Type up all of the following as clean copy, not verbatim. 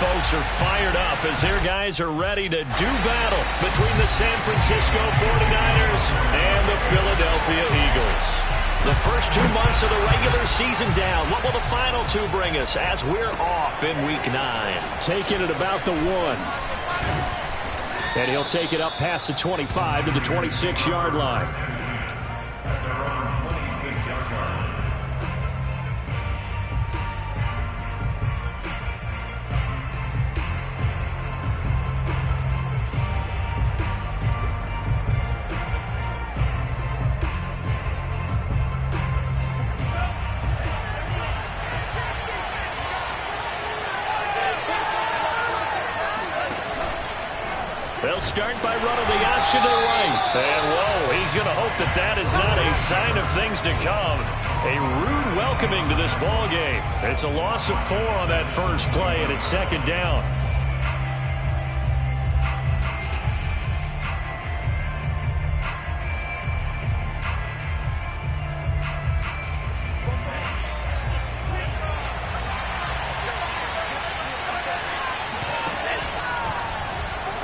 folks are fired up as their guys are ready to do battle between the San Francisco 49ers and the Philadelphia Eagles. The first 2 months of the regular season down. What will the final 2 bring us as we're off in Week 9? Taking it about the 1. And he'll take it up past the 25 to the 26-yard line. They'll start by running the option to the right. And, whoa, he's going to hope that that is not a sign of things to come. A rude welcoming to this ball game. It's a loss of 4 on that first play, and it's second down.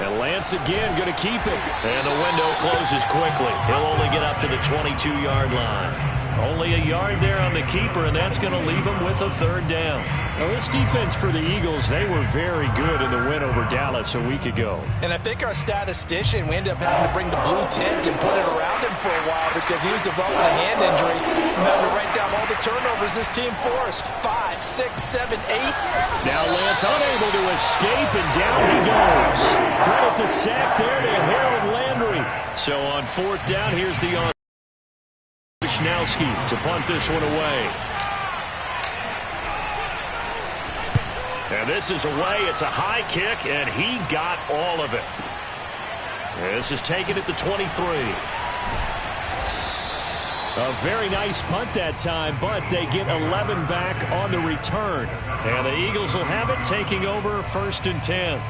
And Lance again going to keep it. And the window closes quickly. He'll only get up to the 22-yard line. Only a yard there on the keeper, and that's going to leave him with a third down. Now, this defense for the Eagles, they were very good in the win over Dallas a week ago. And I think our statistician, we ended up having to bring the blue tent and put it around him for a while because he was developing a hand injury. And having to write down all the turnovers this team forced. 5, 6, 7, 8. Now Lance unable to escape, and down he goes. Credit the sack there to Harold Landry. So on 4th down, here's the on. Wishnowski to punt this one away. And this is away. It's a high kick, and he got all of it. This is taken at the 23. A very nice punt that time, but they get 11 back on the return. And the Eagles will have it, taking over 1st and 10.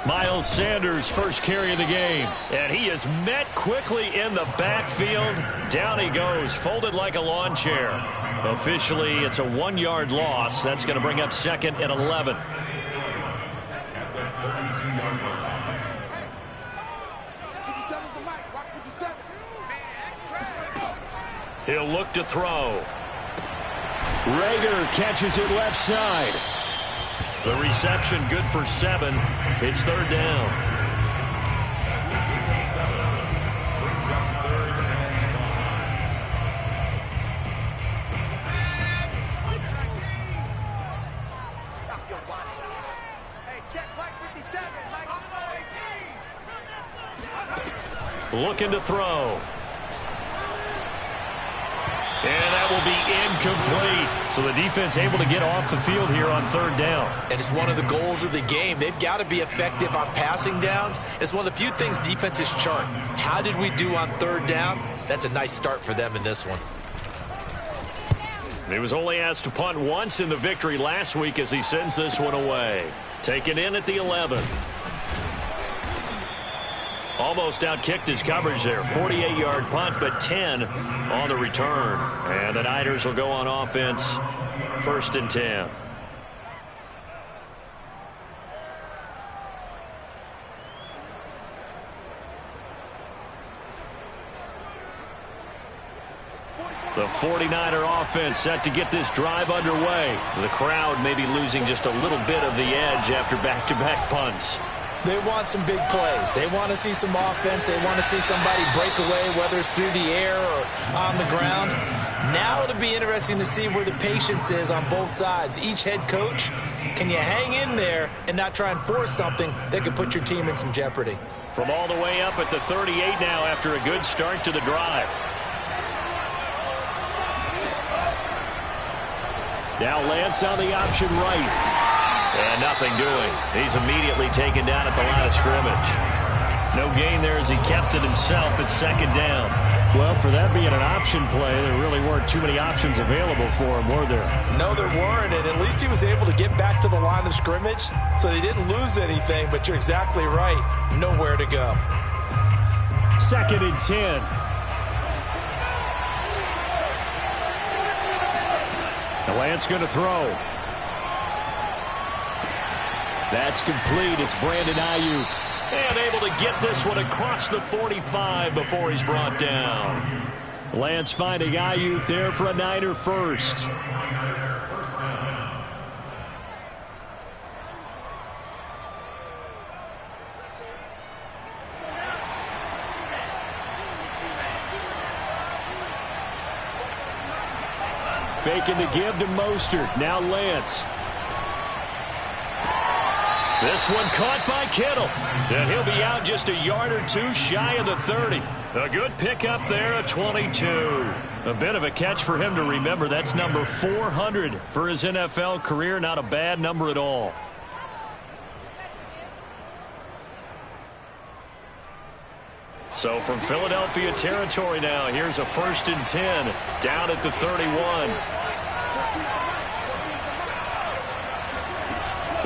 Miles Sanders, first carry of the game. And he is met quickly in the backfield. Down he goes, folded like a lawn chair. Officially, it's a 1-yard loss. That's going to bring up 2nd and 11. He'll look to throw. Rager catches it left side. The reception good for 7. It's 3rd down. Looking to throw. And that will be incomplete. So the defense able to get off the field here on 3rd down. And it's one of the goals of the game. They've got to be effective on passing downs. It's one of the few things defenses chart. How did we do on 3rd down? That's a nice start for them in this one. He was only asked to punt once in the victory last week as he sends this one away. Taken in at the 11. Almost outkicked his coverage there. 48-yard punt, but 10 on the return. And the Niners will go on offense. 1st and 10. The 49er offense set to get this drive underway. The crowd may be losing just a little bit of the edge after back-to-back punts. They want some big plays. They want to see some offense. They want to see somebody break away, whether it's through the air or on the ground. Now it'll be interesting to see where the patience is on both sides. Each head coach, can you hang in there and not try and force something that could put your team in some jeopardy? From all the way up at the 38 now after a good start to the drive. Now Lance on the option right. And nothing doing. He's immediately taken down at the line of scrimmage. No gain there as he kept it himself at 2nd down. Well, for that being an option play, there really weren't too many options available for him, were there? No, there weren't, and at least he was able to get back to the line of scrimmage, so they didn't lose anything, but you're exactly right. Nowhere to go. 2nd and 10. The Lance going to throw. That's complete. It's Brandon Ayuk. And able to get this one across the 45 before he's brought down. Lance finding Ayuk there for a Niner first. Faking the give to Mostert. Now Lance. This one caught by Kittle. And he'll be out just a yard or two shy of the 30. A good pickup there at 22. A bit of a catch for him to remember. That's number 400 for his NFL career. Not a bad number at all. So from Philadelphia territory now, here's a 1st and 10 down at the 31.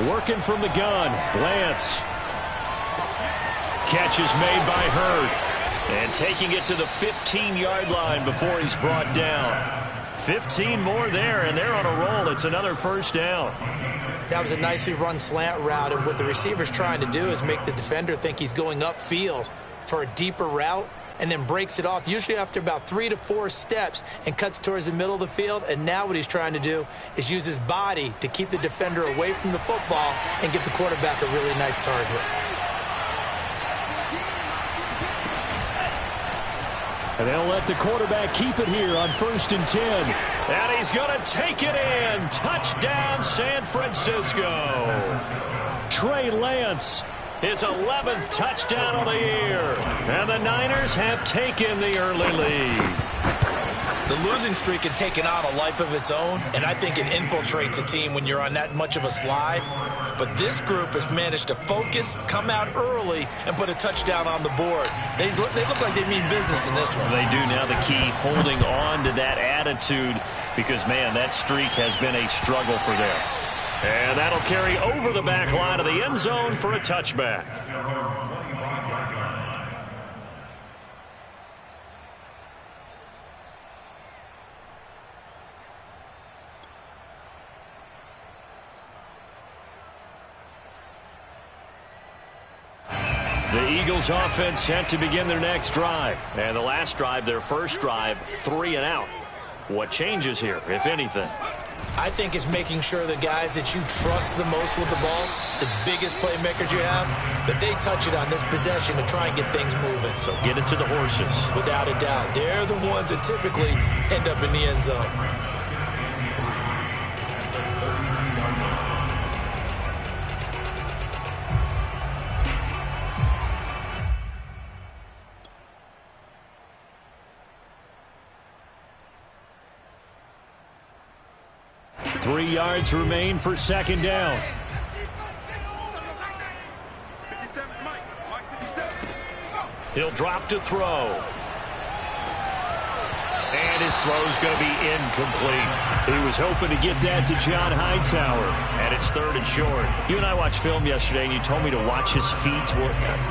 Working from the gun, Lance. Catch is made by Hurd. And taking it to the 15-yard line before he's brought down. 15 more there, and they're on a roll. It's another 1st down. That was a nicely run slant route, and what the receiver's trying to do is make the defender think he's going upfield for a deeper route, and then breaks it off, usually after about 3 to 4 steps, and cuts towards the middle of the field. And now what he's trying to do is use his body to keep the defender away from the football and give the quarterback a really nice target. And they'll let the quarterback keep it here on 1st and 10. And he's going to take it in. Touchdown, San Francisco. Trey Lance. His 11th touchdown of the year. And the Niners have taken the early lead. The losing streak had taken on a life of its own, and I think it infiltrates a team when you're on that much of a slide. But this group has managed to focus, come out early, and put a touchdown on the board. They look like they mean business in this one. They do. Now the key, holding on to that attitude, because, man, that streak has been a struggle for them. And that'll carry over the back line of the end zone for a touchback. The Eagles offense set to begin their next drive. And the last drive, their first drive, 3 and out. What changes here, if anything? I think it's making sure the guys that you trust the most with the ball, the biggest playmakers you have, that they touch it on this possession to try and get things moving. So get it to the horses. Without a doubt. They're the ones that typically end up in the end zone. Three yards remain for 2nd down. He'll drop to throw. And his throw's going to be incomplete. He was hoping to get that to John Hightower. And it's 3rd and short. You and I watched film yesterday, and you told me to watch his feet. For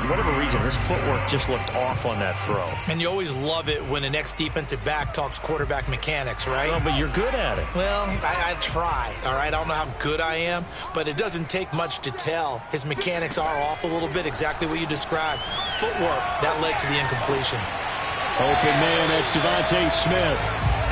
whatever reason, his footwork just looked off on that throw. And you always love it when an ex-defensive back talks quarterback mechanics, right? Well, but you're good at it. Well, I try, all right? I don't know how good I am, but it doesn't take much to tell. His mechanics are off a little bit, exactly what you described. Footwork, that led to the incompletion. Open man, that's Devontae Smith.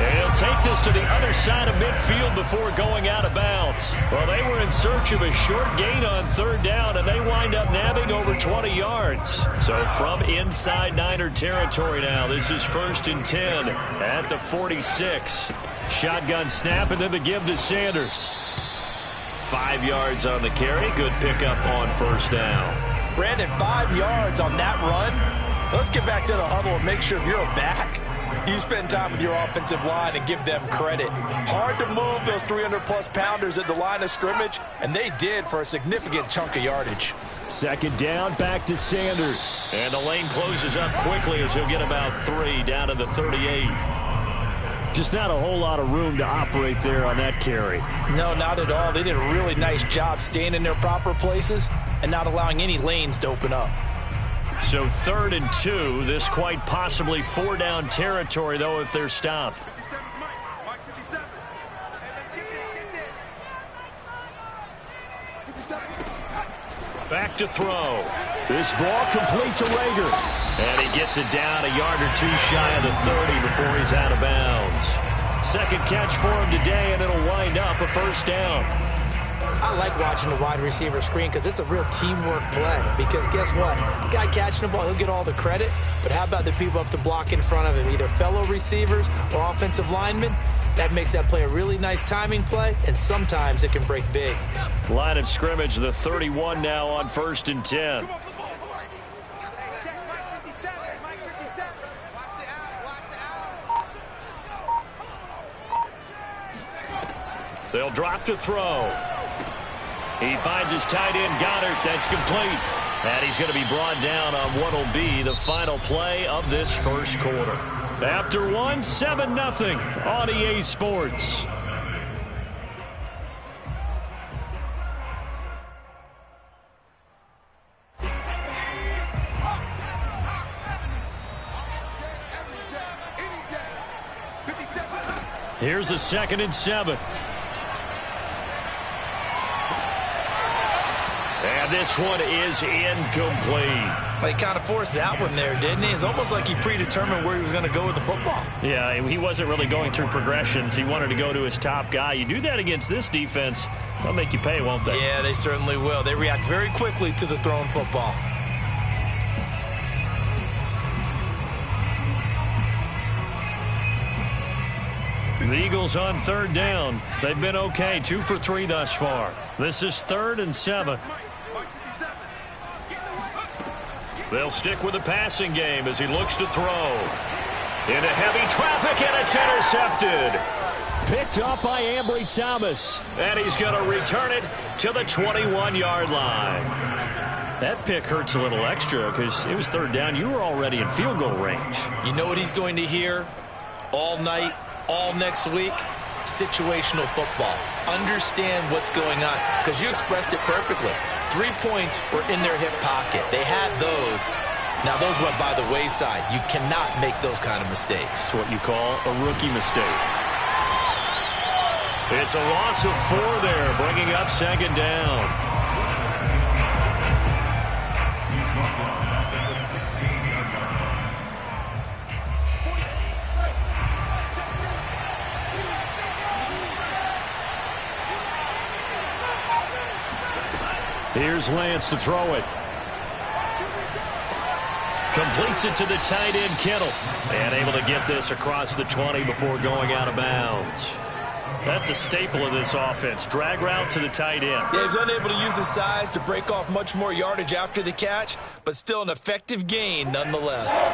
And he'll take this to the other side of midfield before going out of bounds. Well, they were in search of a short gain on 3rd down, and they wind up nabbing over 20 yards. So from inside Niner territory now, this is 1st and 10 at the 46. Shotgun snap, and then the give to Sanders. 5 yards on the carry. Good pickup on 1st down. Brandon, 5 yards on that run. Let's get back to the huddle and make sure if you're a back, you spend time with your offensive line and give them credit. Hard to move those 300-plus pounders at the line of scrimmage, and they did for a significant chunk of yardage. Second down, back to Sanders. And the lane closes up quickly as he'll get about 3 down to the 38. Just not a whole lot of room to operate there on that carry. No, not at all. They did a really nice job staying in their proper places and not allowing any lanes to open up. So 3rd and 2. This quite possibly 4-down territory, though, if they're stopped. Back to throw. This ball complete to Rager. And he gets it down a yard or 2 shy of the 30 before he's out of bounds. Second catch for him today, and it'll wind up a 1st down. I like watching the wide receiver screen because it's a real teamwork play. Because guess what? The guy catching the ball, he'll get all the credit. But how about the people up to block in front of him, either fellow receivers or offensive linemen? That makes that play a really nice timing play, and sometimes it can break big. Line of scrimmage, the 31 now on 1st and 10. They'll drop to throw. He finds his tight end, Goddard. That's complete. And he's going to be brought down on what will be the final play of this first quarter. After one, 7-0 on EA Sports. Here's a 2nd and 7. And this one is incomplete. He kind of forced that one there, didn't he? It's almost like he predetermined where he was going to go with the football. Yeah, he wasn't really going through progressions. He wanted to go to his top guy. You do that against this defense, they'll make you pay, won't they? Yeah, they certainly will. They react very quickly to the thrown football. The Eagles on 3rd down. They've been okay, 2 for 3 thus far. This is 3rd and 7. They'll stick with the passing game as he looks to throw. Into heavy traffic, and it's intercepted. Picked up by Ambry Thomas. And he's going to return it to the 21-yard line. That pick hurts a little extra because it was 3rd down. You were already in field goal range. You know what he's going to hear all night, all next week? Situational football. Understand what's going on, because you expressed it perfectly. 3 points were in their hip pocket. They had those. Now, those went by the wayside. You cannot make those kind of mistakes. It's what you call a rookie mistake. It's a loss of 4 there, bringing up 2nd down. Here's Lance to throw it. Completes it to the tight end, Kittle. And able to get this across the 20 before going out of bounds. That's a staple of this offense. Drag route to the tight end. Yeah, he was unable to use his size to break off much more yardage after the catch, but still an effective gain nonetheless.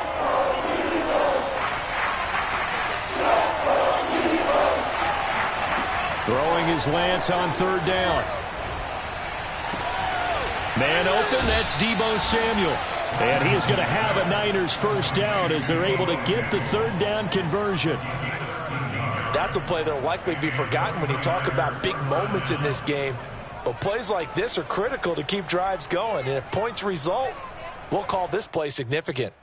Throwing is Lance on 3rd down. Man open, that's Deebo Samuel. And he is going to have a Niners 1st down as they're able to get the 3rd down conversion. That's a play that will likely be forgotten when you talk about big moments in this game. But plays like this are critical to keep drives going. And if points result, we'll call this play significant.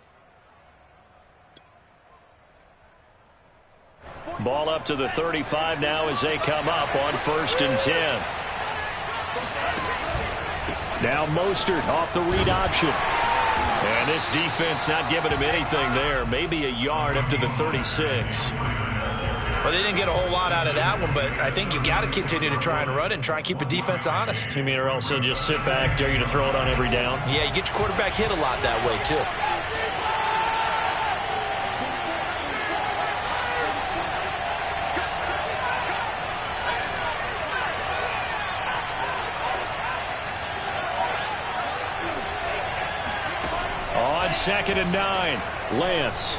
Ball up to the 35 now as they come up on 1st and 10. Now Mostert off the read option. And this defense not giving him anything there. Maybe a yard up to the 36. Well, they didn't get a whole lot out of that one, but I think you've got to continue to try and run and try and keep the defense honest. You mean or else they'll just sit back, dare you to throw it on every down? Yeah, you get your quarterback hit a lot that way, too. On 2nd and 9, Lance.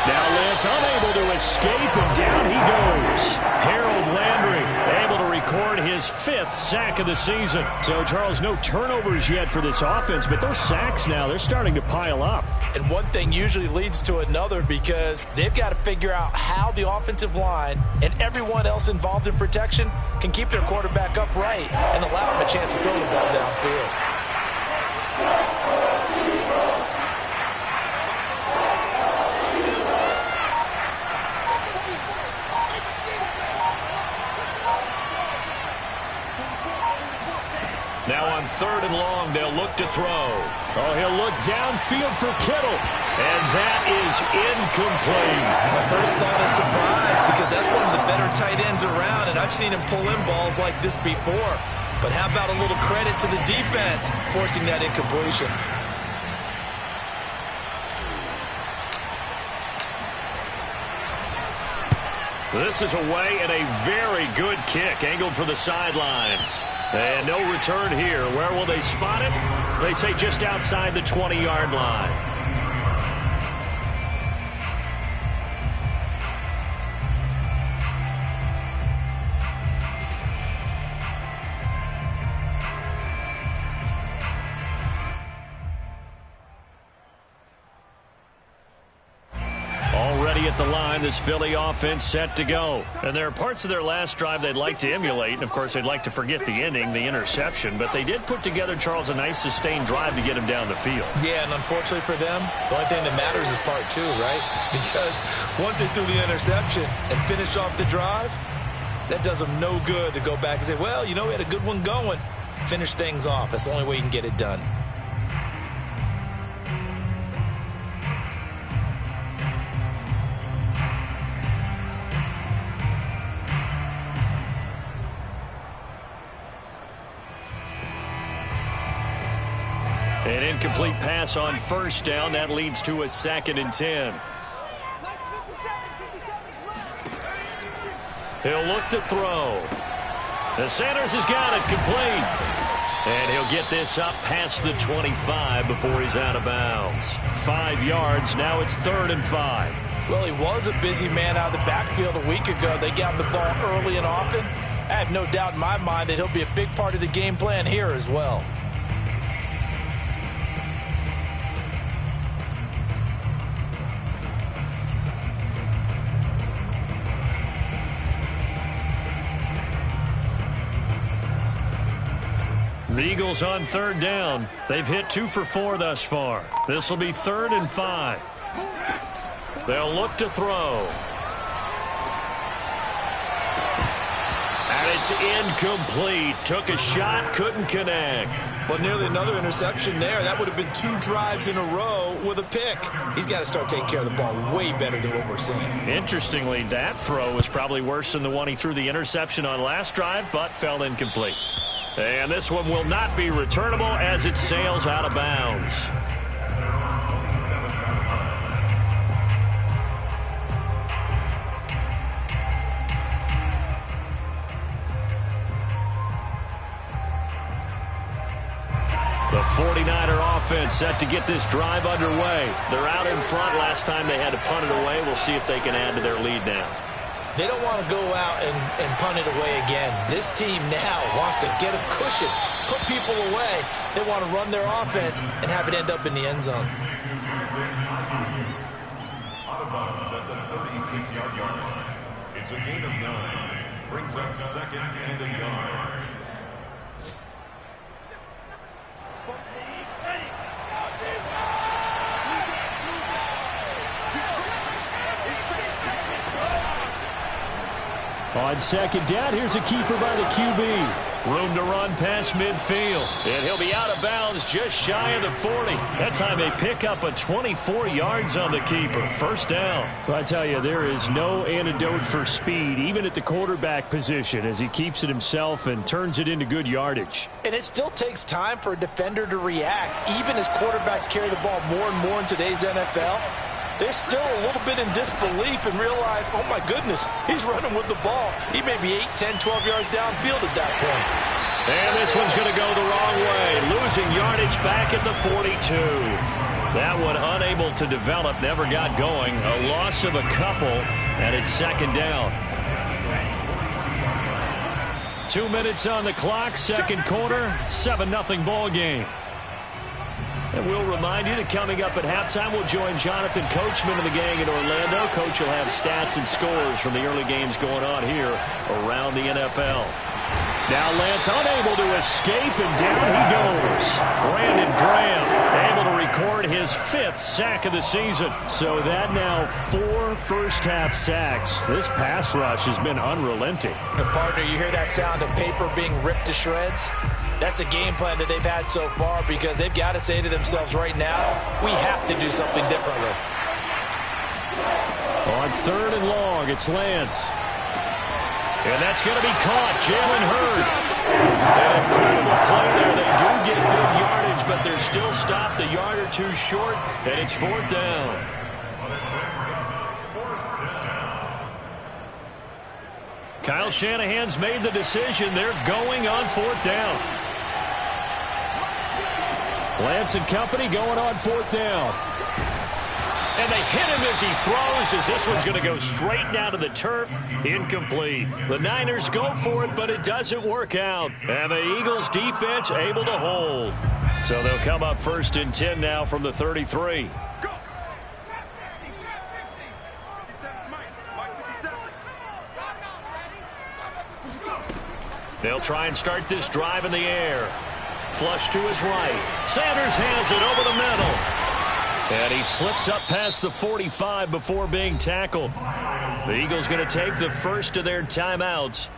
Now Lance unable to escape, and down he goes. Harold Landry able to record his his 5th sack of the season. So, Charles, no turnovers yet for this offense, but those sacks now, they're starting to pile up. And one thing usually leads to another because they've got to figure out how the offensive line and everyone else involved in protection can keep their quarterback upright and allow him a chance to throw the ball downfield. Now on 3rd and long, they'll look to throw. Oh, he'll look downfield for Kittle. And that is incomplete. My first thought is surprise because that's one of the better tight ends around, and I've seen him pull in balls like this before. But how about a little credit to the defense forcing that incompletion? This is away and a very good kick angled for the sidelines. And no return here. Where will they spot it? They say just outside the 20-yard line. Already at the line, this Philly offense set to go. And there are parts of their last drive they'd like to emulate. And, of course, they'd like to forget the ending, the interception. But they did put together, Charles, a nice sustained drive to get him down the field. Yeah, and unfortunately for them, the only thing that matters is part 2, right? Because once they threw the interception and finished off the drive, that does them no good to go back and say, well, you know, we had a good one going. Finish things off. That's the only way you can get it done. An incomplete pass on 1st down. That leads to a 2nd and 10. He'll look to throw. The Sanders has got it complete. And he'll get this up past the 25 before he's out of bounds. 5 yards. Now it's 3rd and 5. Well, he was a busy man out of the backfield a week ago. They got the ball early and often. I have no doubt in my mind that he'll be a big part of the game plan here as well. The Eagles on 3rd down. They've hit 2 for 4 thus far. This will be 3rd and 5. They'll look to throw. And it's incomplete. Took a shot, couldn't connect. Well, nearly another interception there. That would have been 2 drives in a row with a pick. He's got to start taking care of the ball way better than what we're seeing. Interestingly, that throw was probably worse than the one he threw the interception on last drive, but fell incomplete. And this one will not be returnable as it sails out of bounds. The 49er offense set to get this drive underway. They're out in front. Last time they had to punt it away. We'll see if they can add to their lead now. They don't want to go out and punt it away again. This team now wants to get a cushion, put people away. They want to run their offense and have it end up in the end zone. Out of bounds at the 36-yard line. It's a gain of 9. Brings up 2nd and a yard. On 2nd down, here's a keeper by the QB. Room to run past midfield. And he'll be out of bounds just shy of the 40. That time they pick up a 24 yards on the keeper. 1st down. Well, I tell you, there is no antidote for speed, even at the quarterback position, as he keeps it himself and turns it into good yardage. And it still takes time for a defender to react. Even as quarterbacks carry the ball more and more in today's NFL, they're still a little bit in disbelief and realize, oh my goodness, he's running with the ball. He may be 8, 10, 12 yards downfield at that point. And this one's going to go the wrong way. Losing yardage back at the 42. That one unable to develop, never got going. A loss of a couple, and it's 2nd down. 2 minutes on the clock, second quarter, 7-0 ball game. And we'll remind you that coming up at halftime, we'll join Jonathan Coachman and the gang in Orlando. Coach will have stats and scores from the early games going on here around the NFL. Now Lance unable to escape, and down he goes. Brandon Graham able to record his 5th sack of the season. So that now 4 first-half sacks. This pass rush has been unrelenting. And partner, you hear that sound of paper being ripped to shreds? That's the game plan that they've had so far, because they've got to say to themselves right now, we have to do something differently. On 3rd and long, it's Lance. And that's going to be caught. Jalen Hurd. An incredible play there. They do get good yardage, but they're still stopped a yard or 2 short, and it's 4th down. Kyle Shanahan's made the decision. They're going on 4th down. Lance and company going on 4th down. And they hit him as he throws, as this one's going to go straight down to the turf. Incomplete. The Niners go for it, but it doesn't work out. And the Eagles defense able to hold. So they'll come up 1st and 10 now from the 33. They'll try and start this drive in the air. Flush to his right. Sanders has it over the middle. And he slips up past the 45 before being tackled. The Eagles going to take the first of their timeouts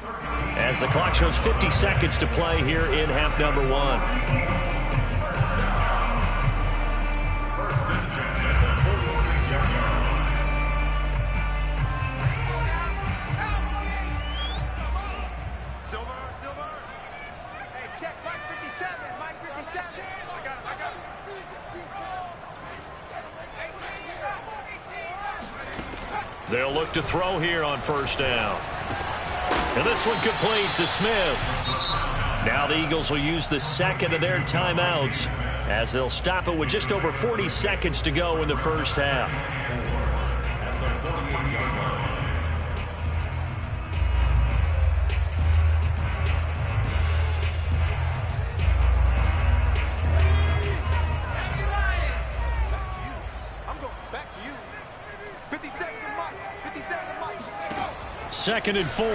as the clock shows 50 seconds to play here in half number 1. They'll look to throw here on 1st down. And this one complete to Smith. Now the Eagles will use the second of their timeouts as they'll stop it with just over 40 seconds to go in the first half. Second and 4.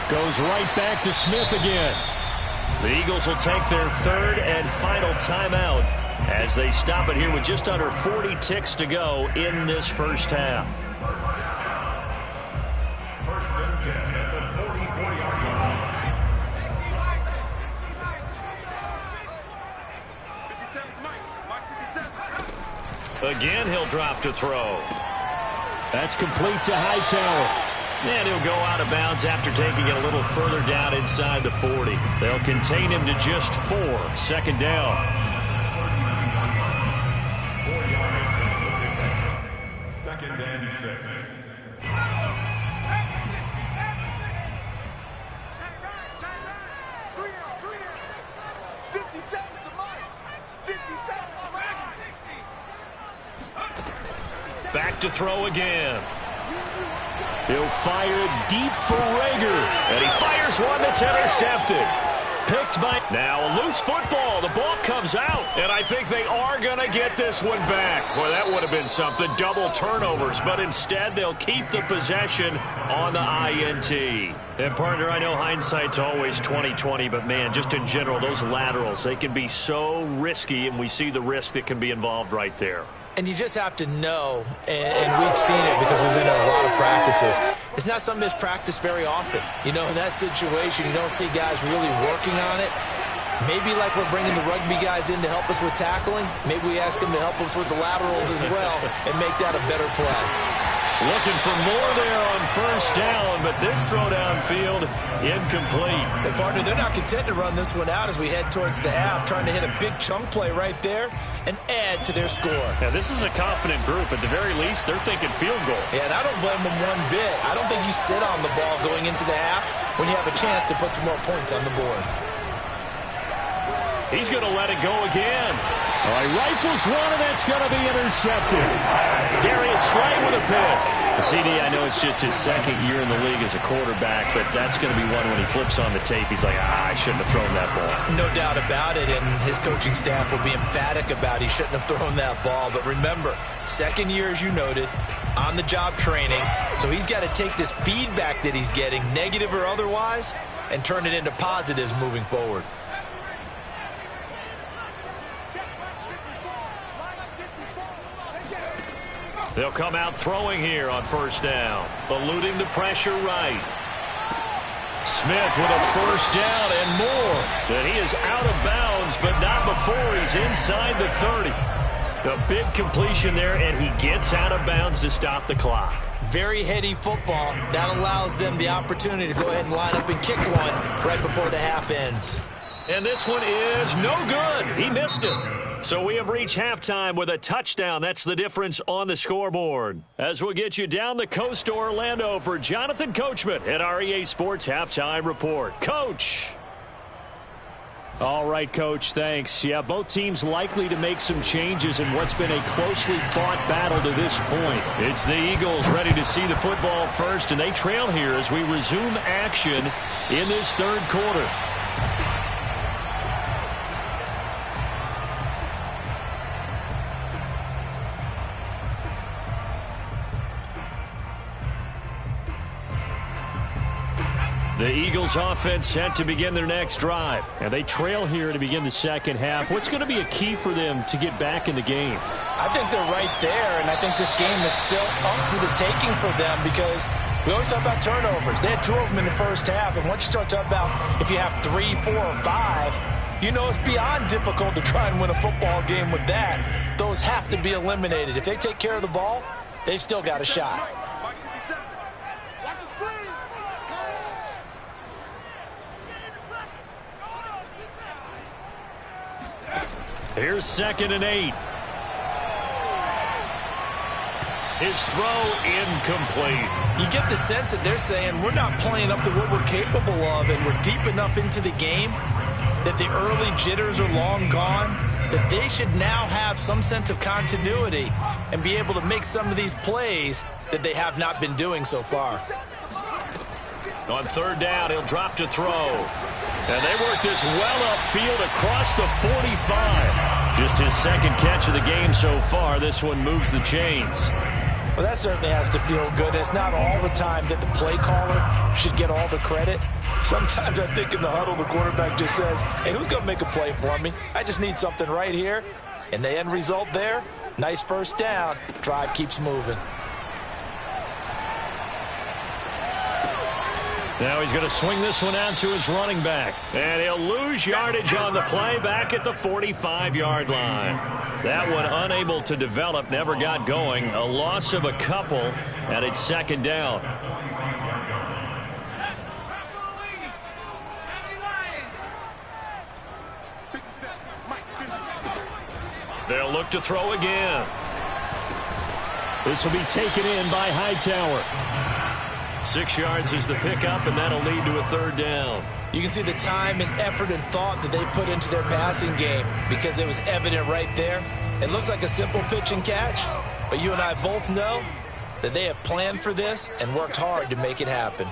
Goes right back to Smith again. The Eagles will take their 3rd and final timeout as they stop it here with just under 40 ticks to go in this first half. 1st and 10 at the 44-yard line. Again, he'll drop to throw. That's complete to Hightower. And he'll go out of bounds after taking it a little further down inside the 40. They'll contain him to just 4. 2nd down. 4 yards on the pickup. 2nd and 6. Back to throw again. He'll fire deep for Rager. And he fires one that's intercepted. Picked by... Now, a loose football. The ball comes out. And I think they are going to get this one back. Boy, that would have been something. Double turnovers. But instead, they'll keep the possession on the INT. And, partner, I know hindsight's always 20/20. But, man, just in general, those laterals, they can be so risky. And we see the risk that can be involved right there. And you just have to know, and we've seen it because we've been in a lot of practices, it's not something that's practiced very often. You know, in that situation, you don't see guys really working on it. Maybe like we're bringing the rugby guys in to help us with tackling, maybe we ask them to help us with the laterals as well and make that a better play. Looking for more there on 1st down, but this throw downfield incomplete. And partner, they're not content to run this one out as we head towards the half, trying to hit a big chunk play right there and add to their score. Yeah, this is a confident group. At the very least, they're thinking field goal. Yeah, and I don't blame them one bit. I don't think you sit on the ball going into the half when you have a chance to put some more points on the board. He's going to let it go again. All right, rifles one, and that's going to be intercepted. Darius Slay with a pick. CD, I know it's just his second year in the league as a quarterback, but that's going to be one when he flips on the tape. He's like, I shouldn't have thrown that ball. No doubt about it, and his coaching staff will be emphatic about he shouldn't have thrown that ball. But remember, second year, as you noted, on-the-job training. So he's got to take this feedback that he's getting, negative or otherwise, and turn it into positives moving forward. They'll come out throwing here on first down, eluding the pressure right. Smith with a first down and more. And he is out of bounds, but not before he's inside the 30. A big completion there, and he gets out of bounds to stop the clock. Very heady football. That allows them the opportunity to go ahead and line up and kick one right before the half ends. And this one is no good. He missed it. So we have reached halftime with a touchdown. That's the difference on the scoreboard. As we'll get you down the coast to Orlando for Jonathan Coachman at our EA Sports Halftime Report. Coach. All right, Coach, thanks. Yeah, both teams likely to make some changes in what's been a closely fought battle to this point. It's the Eagles ready to see the football first, and they trail here as we resume action in this third quarter. The Eagles offense set to begin their next drive. And they trail here to begin the second half. What's going to be a key for them to get back in the game? I think they're right there, and I think this game is still up for the taking for them because we always talk about turnovers. They had 2 of them in the first half, and once you start talking about if you have 3, 4, or 5, you know it's beyond difficult to try and win a football game with that. Those have to be eliminated. If they take care of the ball, they've still got a shot. Here's 2nd and 8. His throw incomplete. You get the sense that they're saying we're not playing up to what we're capable of, and we're deep enough into the game that the early jitters are long gone, that they should now have some sense of continuity and be able to make some of these plays that they have not been doing so far. On 3rd down, he'll drop to throw. And they work this well upfield across the 45. Just his 2nd catch of the game so far. This one moves the chains. Well, that certainly has to feel good. It's not all the time that the play caller should get all the credit. Sometimes I think in the huddle, the quarterback just says, hey, who's going to make a play for me? I just need something right here. And the end result there, nice first down. Drive keeps moving. Now he's going to swing this one out to his running back. And he'll lose yardage on the play back at the 45-yard line. That one unable to develop, never got going. A loss of a couple, and it's 2nd down. They'll look to throw again. This will be taken in by Hightower. 6 yards is the pickup, and that'll lead to a 3rd down. You can see the time and effort and thought that they put into their passing game because it was evident right there. It looks like a simple pitch and catch, but you and I both know that they have planned for this and worked hard to make it happen.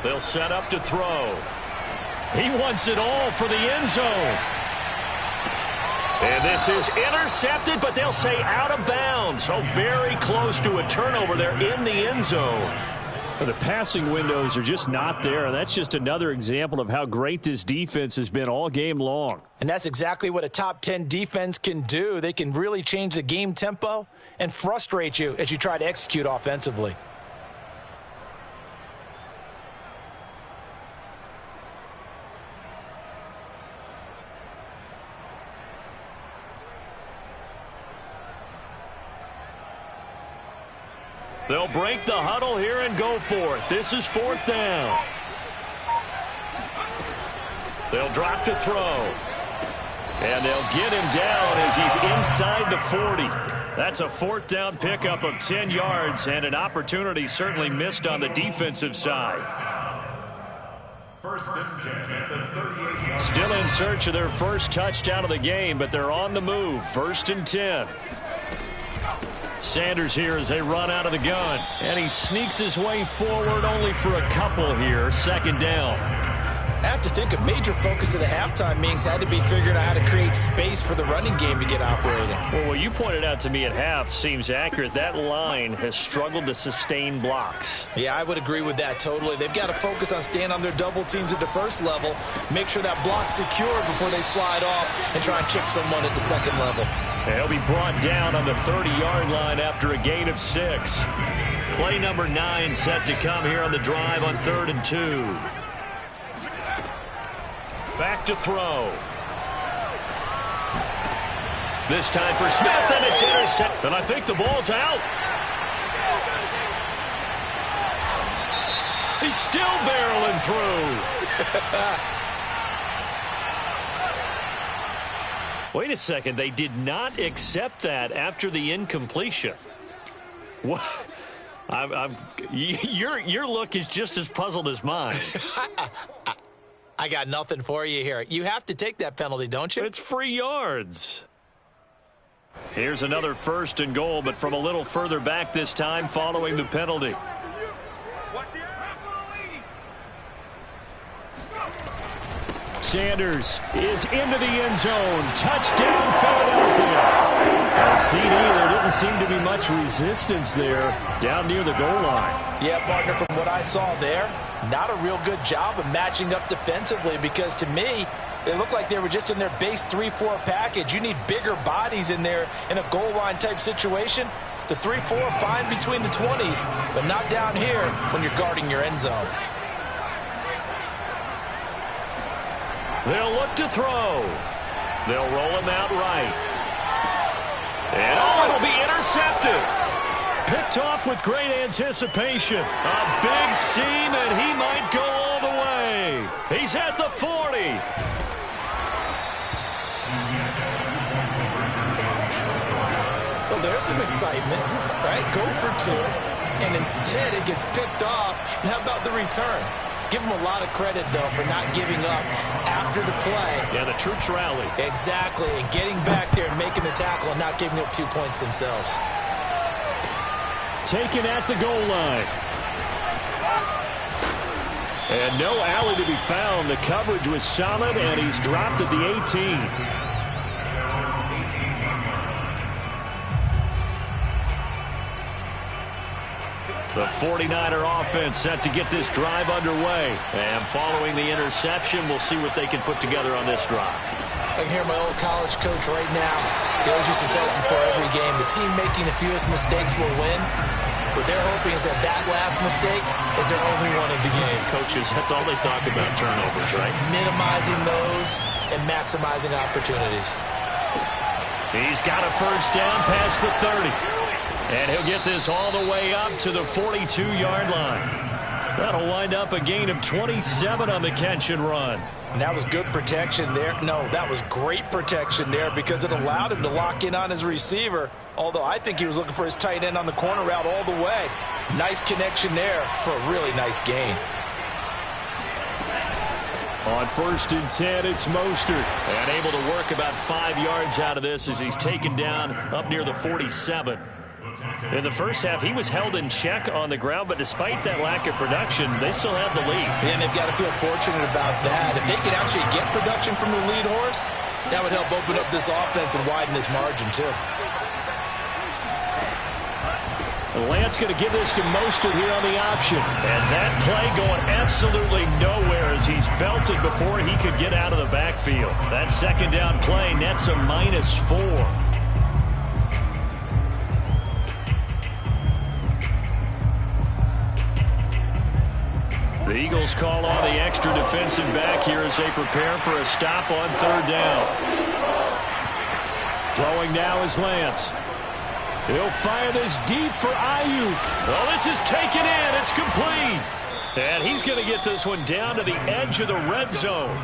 They'll set up to throw. He wants it all for the end zone. And this is intercepted, but they'll say out of bounds. So very close to a turnover there in the end zone. Well, the passing windows are just not there, and that's just another example of how great this defense has been all game long. And that's exactly what a top 10 defense can do. They can really change the game tempo and frustrate you as you try to execute offensively. They'll break the huddle here and go for it. This is 4th down. They'll drop to throw. And they'll get him down as he's inside the 40. That's a 4th down pickup of 10 yards and an opportunity certainly missed on the defensive side. First and 10 at the 38-yard. Still in search of their first touchdown of the game, but they're on the move. First and 10. Sanders here as they run out of the gun. And he sneaks his way forward only for a couple here. Second down. I have to think a major focus of the halftime meetings had to be figuring out how to create space for the running game to get operating. Well, what you pointed out to me at half seems accurate. That line has struggled to sustain blocks. Yeah, I would agree with that totally. They've got to focus on staying on their double teams at the first level, make sure that block's secure before they slide off and try and chip someone at the second level. He'll be brought down on the 30-yard line after a gain of 6. Play number 9 set to come here on the drive on 3rd and 2. Back to throw. This time for Smith, and it's intercepted. And I think the ball's out. He's still barreling through. Wait a second. They did not accept that after the incompletion. What? Your look is just as puzzled as mine. I got nothing for you here. You have to take that penalty, don't you? It's free yards. Here's another 1st and goal, but from a little further back this time following the penalty. Sanders is into the end zone. Touchdown, Philadelphia. CD, there didn't seem to be much resistance there down near the goal line. Yeah, partner, from what I saw there, not a real good job of matching up defensively because to me, they looked like they were just in their base 3-4 package. You need bigger bodies in there in a goal line type situation. The 3-4 fine between the 20s, but not down here when you're guarding your end zone. They'll look to throw. They'll roll him out right. And it'll be intercepted. Picked off with great anticipation. A big seam, and he might go all the way. He's at the 40. Well, there's some excitement, right? Go for 2, and instead it gets picked off. And how about the return? Give them a lot of credit, though, for not giving up after the play. Yeah, the troops rally. Exactly, and getting back there and making the tackle and not giving up 2 points themselves. Taken at the goal line. And no alley to be found. The coverage was solid, and he's dropped at the 18. The 49er offense set to get this drive underway. And following the interception, we'll see what they can put together on this drive. I can hear my old college coach right now. He always used to tell us before every game, the team making the fewest mistakes will win. What they're hoping is that last mistake is their only one of the game. Coaches, that's all they talk about, turnovers, right? Minimizing those and maximizing opportunities. He's got a first down past the 30. And he'll get this all the way up to the 42-yard line. That'll wind up a gain of 27 on the catch and run. And that was good protection there. No, that was great protection there because it allowed him to lock in on his receiver. Although I think he was looking for his tight end on the corner route all the way. Nice connection there for a really nice gain. On 1st and 10, it's Mostert. And able to work about 5 yards out of this as he's taken down up near the 47. In the first half, he was held in check on the ground, but despite that lack of production, they still have the lead. And they've got to feel fortunate about that. If they could actually get production from the lead horse, that would help open up this offense and widen this margin, too. Lance going to give this to Mostert here on the option. And that play going absolutely nowhere as he's belted before he could get out of the backfield. That second down play nets a -4. The Eagles call on the extra defensive back here as they prepare for a stop on 3rd down. Throwing now is Lance. He'll fire this deep for Ayuk. Well, this is taken in. It's complete. And he's going to get this one down to the edge of the red zone.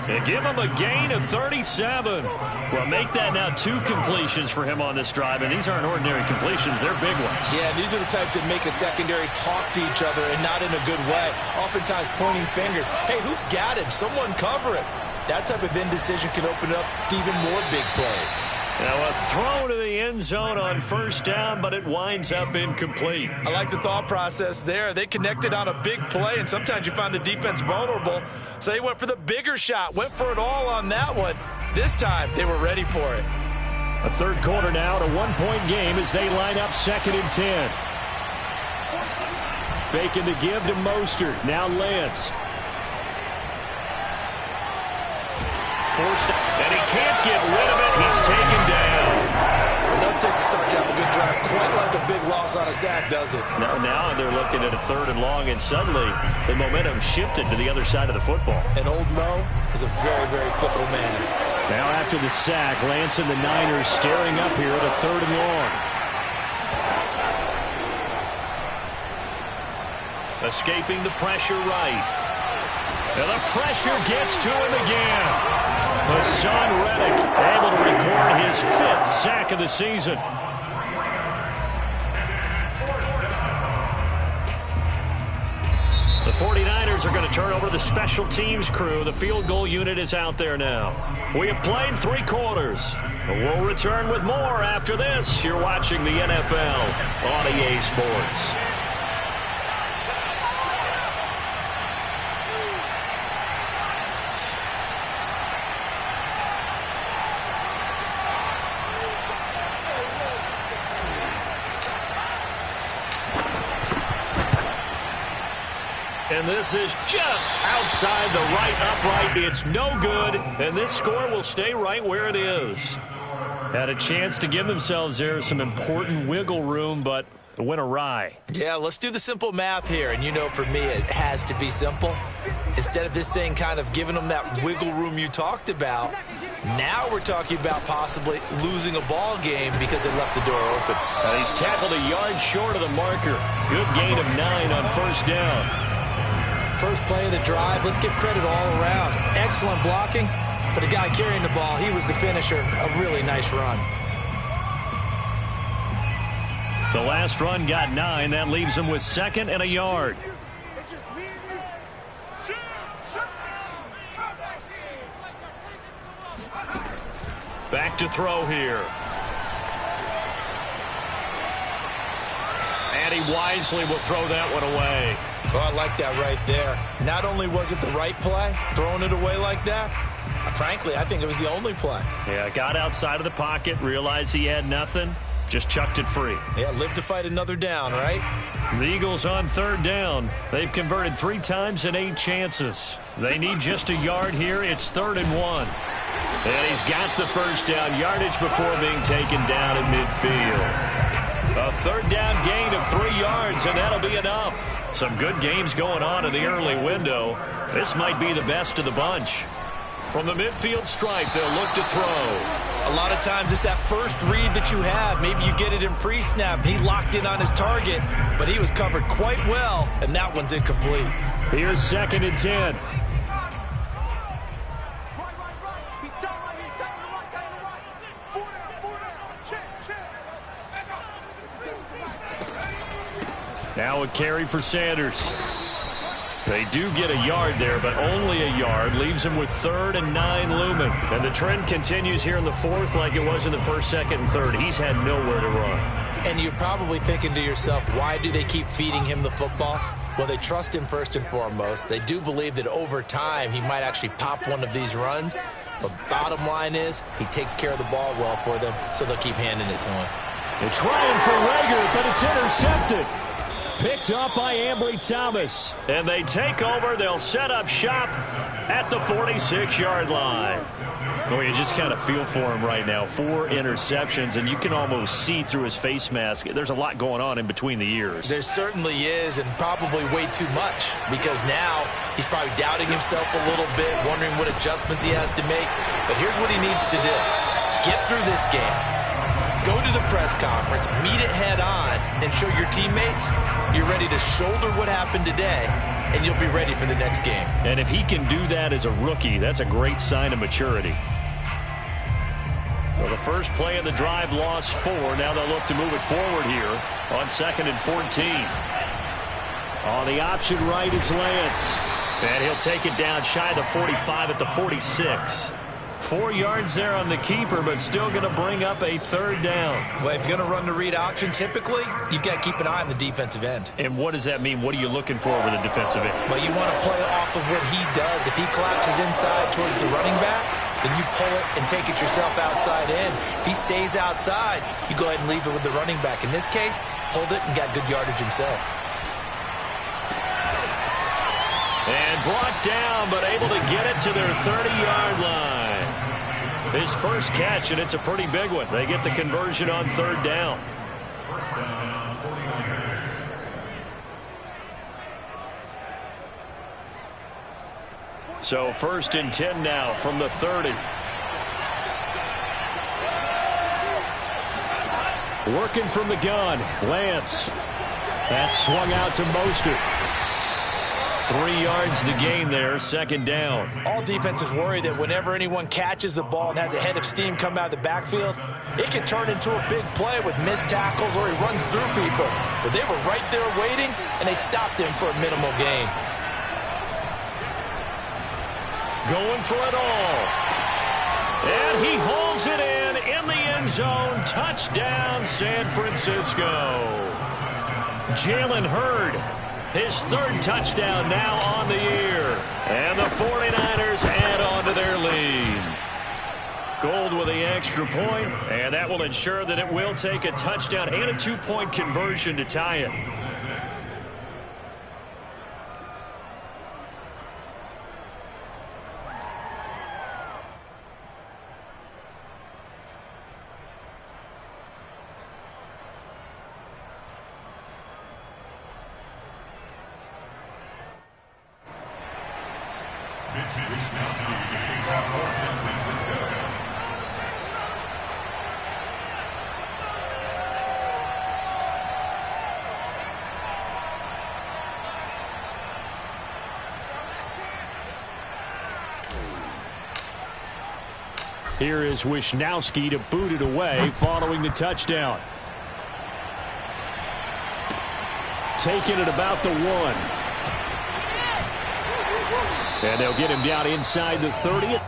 And give him a gain of 37. Well, make that now 2 completions for him on this drive, and these aren't ordinary completions. They're big ones. Yeah, these are the types that make a secondary talk to each other and not in a good way. Oftentimes pointing fingers. Hey, who's got him? Someone cover him. That type of indecision can open up to even more big plays. Now a throw to the end zone on first down, but it winds up incomplete. I like the thought process there. They connected on a big play, and sometimes you find the defense vulnerable. So they went for the bigger shot, went for it all on that one. This time, they were ready for it. A third quarter now, a 1-point game as they line up 2nd and 10. Faking the give to Mostert. Now Lance. Forced, and he can't get rid of it. He's taken down. Enough takes a start to have a good drive. Quite like a big loss on a sack, does it? Now they're looking at a 3rd and long, and suddenly the momentum shifted to the other side of the football. And old Mo is a very, very fickle man. Now after the sack, Lance and the Niners staring up here at a 3rd and long. Escaping the pressure right. And the pressure gets to him again. Hassan Reddick able to record his 5th sack of the season. The 49ers are going to turn over the special teams crew. The field goal unit is out there now. We have played 3 quarters. We'll return with more after this. You're watching the NFL on EA Sports. And this is just outside the right upright. It's no good, and this score will stay right where it is. Had a chance to give themselves there some important wiggle room, but it went awry. Yeah, let's do the simple math here. And you know, for me, it has to be simple. Instead of this thing kind of giving them that wiggle room you talked about, now we're talking about possibly losing a ball game because they left the door open. He's tackled a yard short of the marker. Good gain of 9 on first down. First play of the drive, let's give credit all around. Excellent blocking, but the guy carrying the ball, he was the finisher. A really nice run. The last run got 9. That leaves him with 2nd and a yard. Back to throw here. And he wisely will throw that one away. Oh, I like that right there. Not only was it the right play, throwing it away like that, frankly, I think it was the only play. Yeah, got outside of the pocket, realized he had nothing, just chucked it free. Yeah, live to fight another down, right? The Eagles on 3rd down. They've converted 3 times in 8 chances. They need just a yard here. It's 3rd and 1. And he's got the first down yardage before being taken down at midfield. A 3rd down gain of 3 yards, and that'll be enough. Some good games going on in the early window. This might be the best of the bunch. From the midfield stripe, they'll look to throw. A lot of times it's that first read that you have. Maybe you get it in pre-snap. He locked in on his target, but he was covered quite well, and that one's incomplete. Here's 2nd and 10. Now a carry for Sanders. They do get a yard there, but only a yard. Leaves him with 3rd and 9 looming. And the trend continues here in the 4th like it was in the 1st, 2nd, and 3rd. He's had nowhere to run. And you're probably thinking to yourself, why do they keep feeding him the football? Well, they trust him first and foremost. They do believe that over time he might actually pop one of these runs. But bottom line is, he takes care of the ball well for them, so they'll keep handing it to him. They're trying for Reagor, but it's intercepted. Picked up by Ambry Thomas. And they take over. They'll set up shop at the 46-yard line. Well, you just kind of feel for him right now. 4 interceptions, and you can almost see through his face mask. There's a lot going on in between the ears. There certainly is, and probably way too much, because now he's probably doubting himself a little bit, wondering what adjustments he has to make. But here's what he needs to do. Get through this game. Go to the press conference, meet it head on, and show your teammates you're ready to shoulder what happened today and you'll be ready for the next game. And if he can do that as a rookie, that's a great sign of maturity. Well, the first play of the drive lost 4. Now they'll look to move it forward here on 2nd and 14. On the option right is Lance. And he'll take it down shy of the 45 at the 46. 4 yards there on the keeper, but still going to bring up a 3rd down. Well, if you're going to run the read option, typically, you've got to keep an eye on the defensive end. And what does that mean? What are you looking for with a defensive end? Well, you want to play off of what he does. If he collapses inside towards the running back, then you pull it and take it yourself outside in. If he stays outside, you go ahead and leave it with the running back. In this case, pulled it and got good yardage himself. And brought down, but able to get it to their 30-yard line. His first catch, and it's a pretty big one. They get the conversion on 3rd down. First down, 49ers. So 1st and 10 now from the 30. Working from the gun, Lance. That's swung out to Mostert. 3 yards the gain there, 2nd down. All defenses worry that whenever anyone catches the ball and has a head of steam come out of the backfield, it can turn into a big play with missed tackles or he runs through people. But they were right there waiting, and they stopped him for a minimal gain. Going for it all. And he hauls it in the end zone. Touchdown, San Francisco. Jalen Hurd. His 3rd touchdown now on the year. And the 49ers add on to their lead. Gold with the extra point, and that will ensure that it will take a touchdown and a 2-point conversion to tie it. Here is Wisnowski to boot it away following the touchdown. Taking it about the 1. And they'll get him down inside the 30.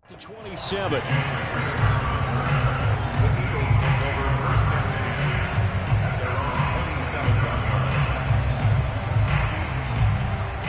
To 27.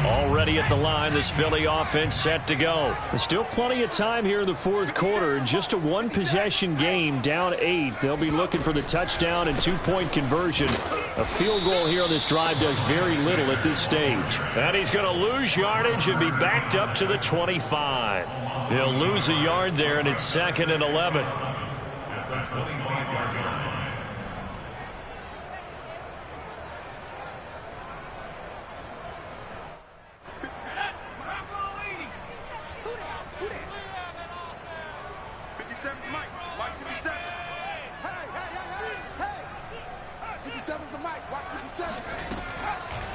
Already at the line, this Philly offense set to go. There's still plenty of time here in the fourth quarter. Just a one-possession game, down 8. They'll be looking for the touchdown and two-point conversion. A field goal here on this drive does very little at this stage. And he's going to lose yardage and be backed up to the 25. He'll lose a yard there, and it's 2nd and 11. At the 25-yard line.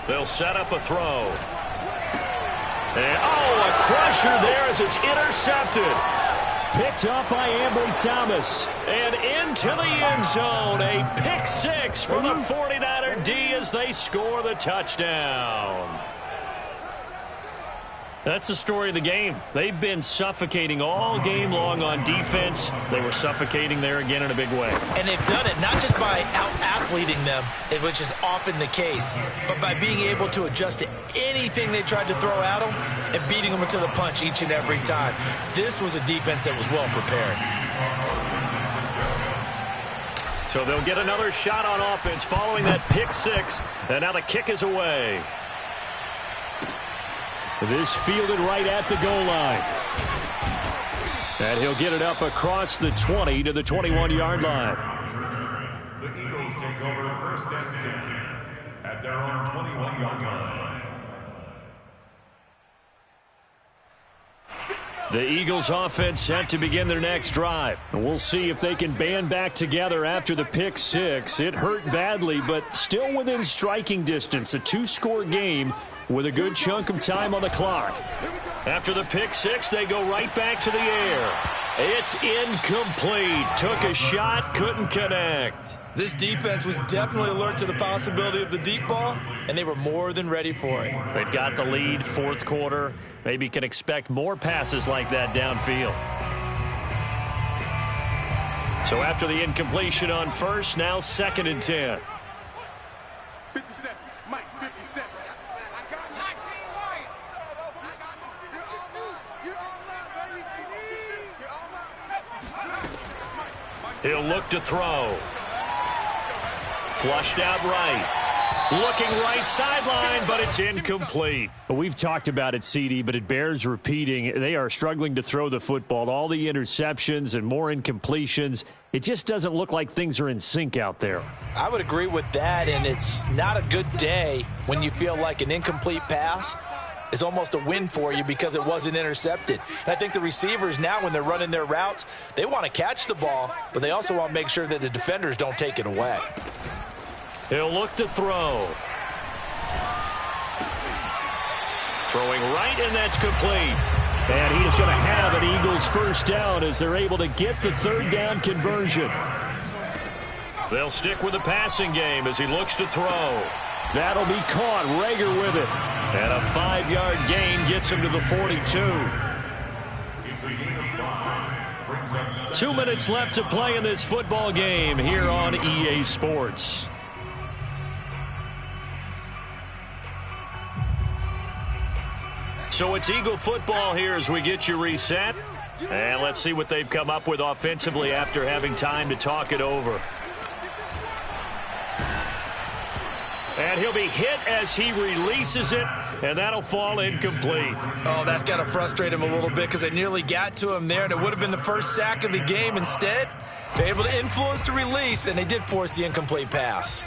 They'll set up a throw. And, a crusher there as it's intercepted. Picked up by Ambry Thomas. And into the end zone. A pick 6 for the 49er D as they score the touchdown. That's the story of the game. They've been suffocating all game long on defense. They were suffocating there again in a big way. And they've done it not just by out-athleting them, which is often the case, but by being able to adjust to anything they tried to throw at them and beating them into the punch each and every time. This was a defense that was well prepared. So they'll get another shot on offense following that pick 6. And now the kick is away. This fielded right at the goal line. And he'll get it up across the 20 to the 21-yard line. The Eagles take over 1st and 10 at their own 21-yard line. The Eagles offense set to begin their next drive. And we'll see if they can band back together after the pick 6. It hurt badly, but still within striking distance. A 2-score game with a good chunk of time on the clock. After the pick 6, they go right back to the air. It's incomplete. Took a shot, couldn't connect. This defense was definitely alert to the possibility of the deep ball, and they were more than ready for it. They've got the lead, fourth quarter. Maybe can expect more passes like that downfield. So after the incompletion on first, now 2nd and 10. 57, Mike, 57. He'll look to throw. Flushed out right. Looking right sideline, but it's incomplete. We've talked about it, CD, but it bears repeating. They are struggling to throw the football. All the interceptions and more incompletions. It just doesn't look like things are in sync out there. I would agree with that, and it's not a good day when you feel like an incomplete pass is almost a win for you because it wasn't intercepted. And I think the receivers now, when they're running their routes, they want to catch the ball, but they also want to make sure that the defenders don't take it away. He'll look to throw. Throwing right, and that's complete. And he is going to have an Eagles first down as they're able to get the third down conversion. They'll stick with the passing game as he looks to throw. That'll be caught. Rager with it. And a 5-yard gain gets him to the 42. It's a gain of 5. Brings up 2nd. 2 minutes left to play in this football game here on EA Sports. So it's Eagle football here as we get you reset. And let's see what they've come up with offensively after having time to talk it over. And he'll be hit as he releases it, and that'll fall incomplete. Oh, that's got to frustrate him a little bit because they nearly got to him there, and it would have been the first sack of the game. Instead, they're able to influence the release, and they did force the incomplete pass.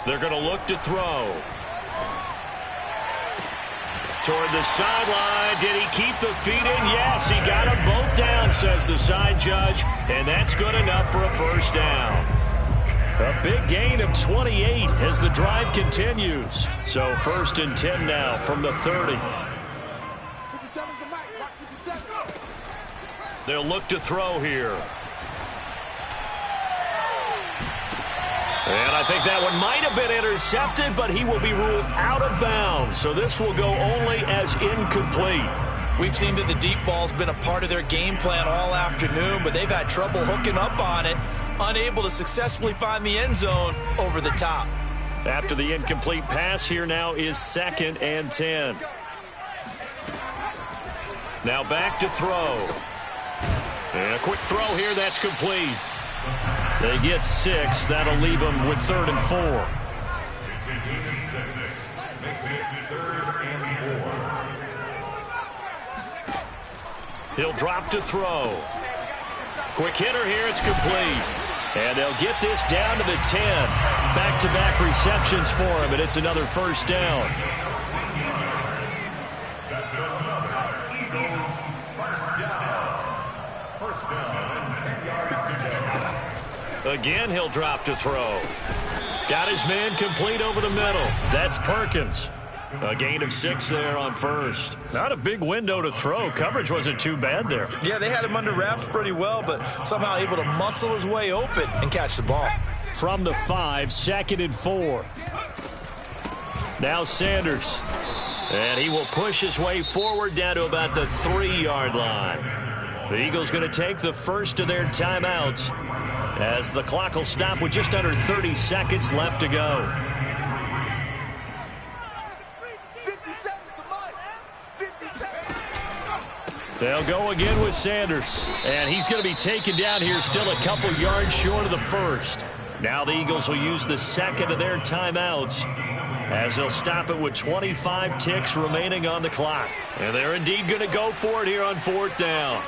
They're going to look to throw. Toward the sideline. Did he keep the feet in? Yes, he got them both down, says the side judge, and that's good enough for a first down. A big gain of 28 as the drive continues. So 1st and 10 now from the 30. 57's the mic. Rock 57. They'll look to throw here. And I think that one might have been intercepted, but he will be ruled out of bounds. So this will go only as incomplete. We've seen that the deep ball's been a part of their game plan all afternoon, but they've had trouble hooking up on it, unable to successfully find the end zone over the top. After the incomplete pass, here now is 2nd and 10. Now back to throw. And a quick throw here, that's complete. They get 6. That'll leave them with 3rd and 4. It's a gain of 6. Makes it 3rd and 4. He'll drop to throw. Quick hitter here, it's complete. And they'll get this down to the 10. Back-to-back receptions for him, and it's another first down. That's another Eagles first down. First down and 10 yards to go. Again, he'll drop to throw. Got his man complete over the middle. That's Perkins. A gain of 6 there on first. Not a big window to throw. Coverage wasn't too bad there. Yeah, they had him under wraps pretty well, but somehow able to muscle his way open and catch the ball. From the 5, 2nd and 4. Now Sanders. And he will push his way forward down to about the 3-yard line. The Eagles going to take the first of their timeouts as the clock will stop with just under 30 seconds left to go. 57 to Mike. 57. They'll go again with Sanders. And he's going to be taken down here still a couple yards short of the first. Now the Eagles will use the second of their timeouts as they'll stop it with 25 ticks remaining on the clock. And they're indeed going to go for it here on 4th down.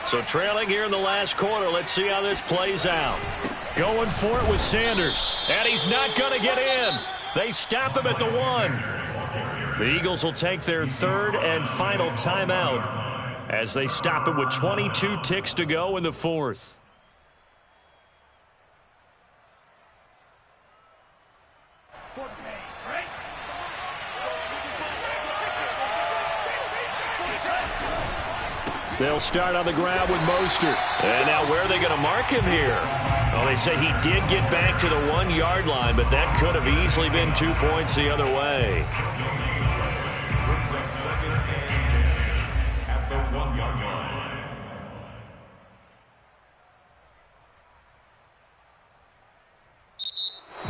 So trailing here in the last quarter, let's see how this plays out. Going for it with Sanders. And he's not going to get in. They stop him at the 1. The Eagles will take their 3rd and final timeout as they stop it with 22 ticks to go in the 4th. They'll start on the ground with Mostert. And now where are they going to mark him here? Well, they say he did get back to the 1-yard line, but that could have easily been 2 points the other way. Brings up 2nd and 10 at the 1-yard line.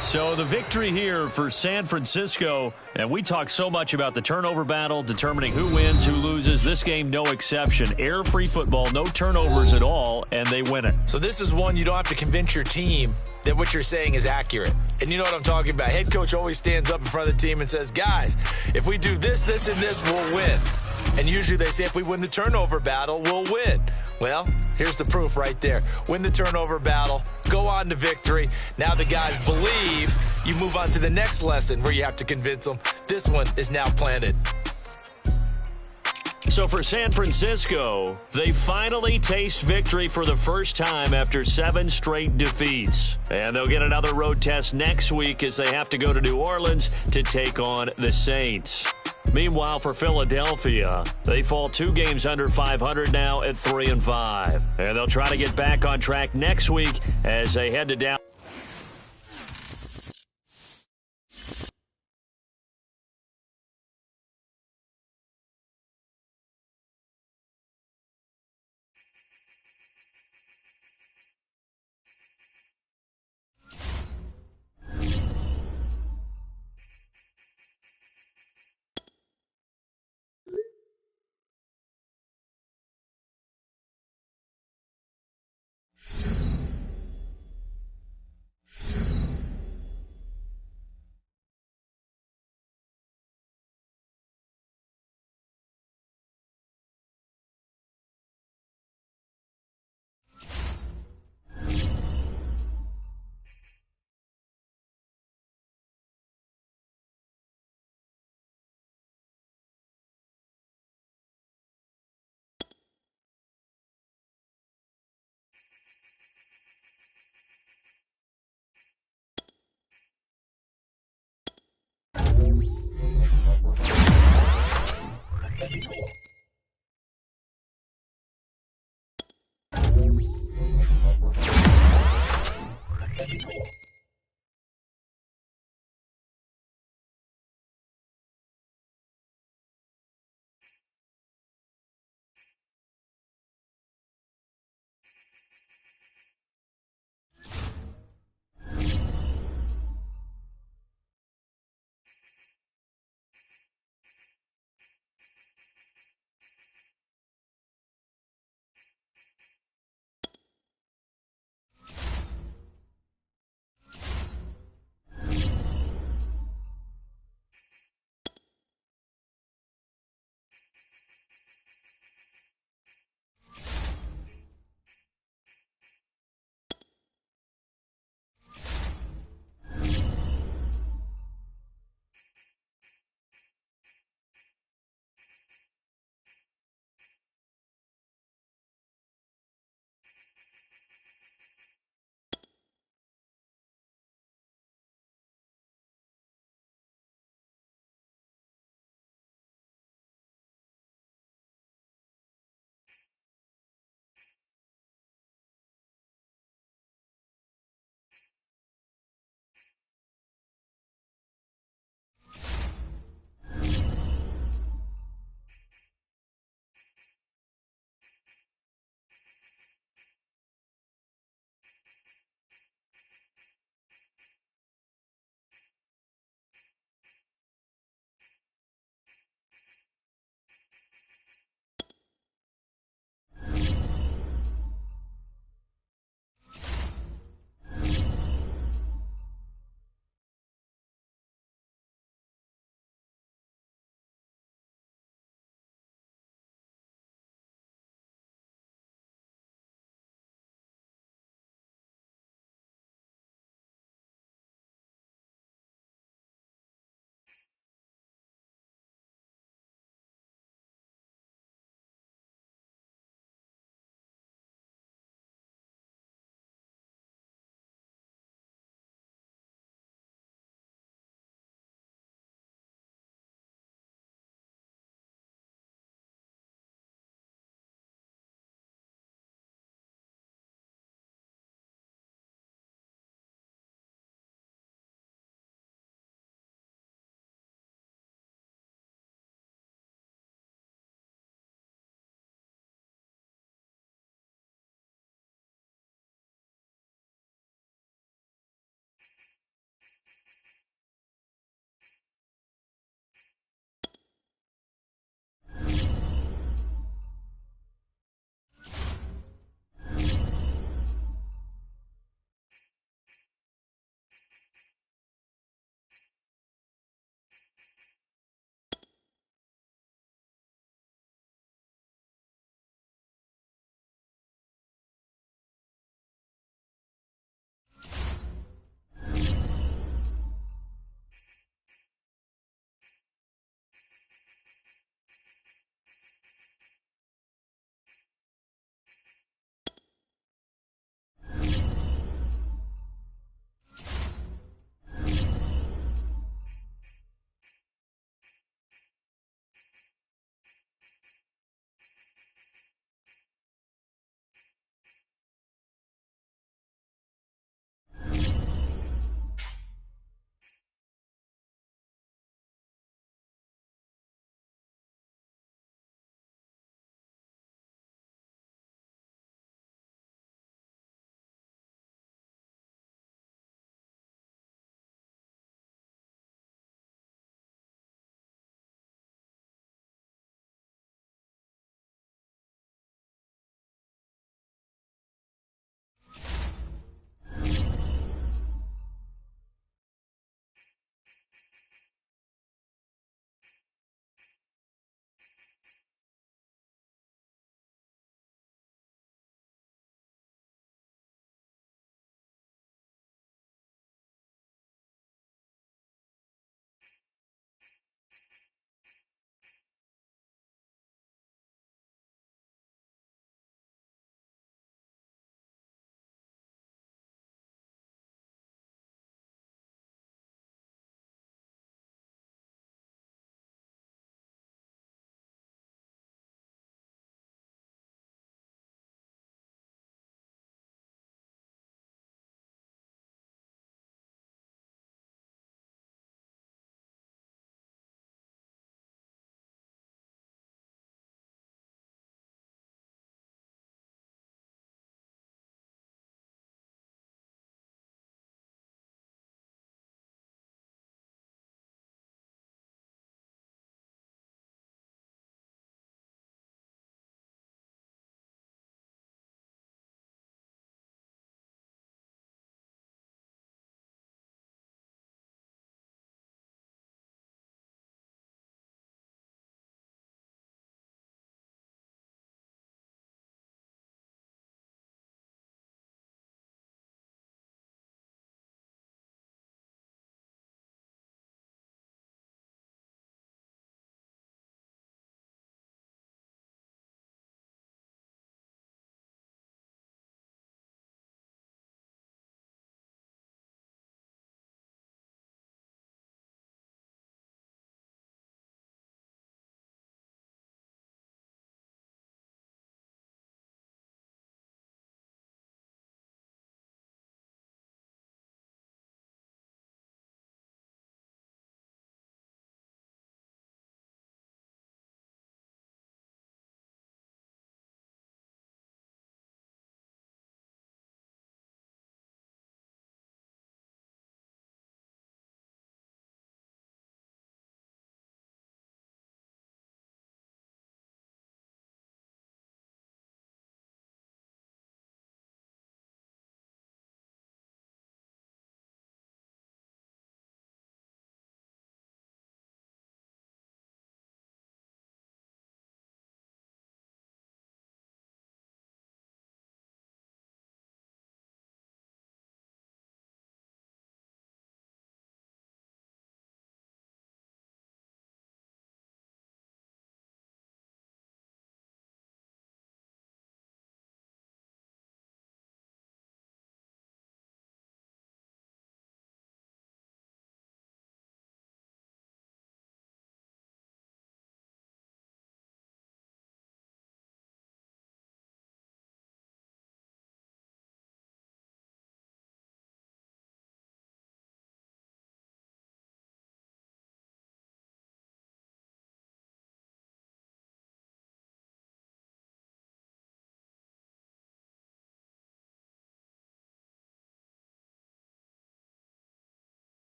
So the victory here for San Francisco, and we talk so much about the turnover battle, determining who wins, who loses. This game, no exception. Air-free football, no turnovers at all, and they win it. So this is one you don't have to convince your team that what you're saying is accurate. And you know what I'm talking about. Head coach always stands up in front of the team and says, guys, if we do this, this, and this, we'll win. And usually they say if we win the turnover battle, we'll win. Well, here's the proof right there. Win the turnover battle, go on to victory. Now the guys believe. You move on to the next lesson where you have to convince them. This one is now planted. So for San Francisco, they finally taste victory for the first time after 7 straight defeats. And they'll get another road test next week as they have to go to New Orleans to take on the Saints. Meanwhile, for Philadelphia, they fall 2 games under 500 now at 3-5. And they'll try to get back on track next week as they head to Dallas.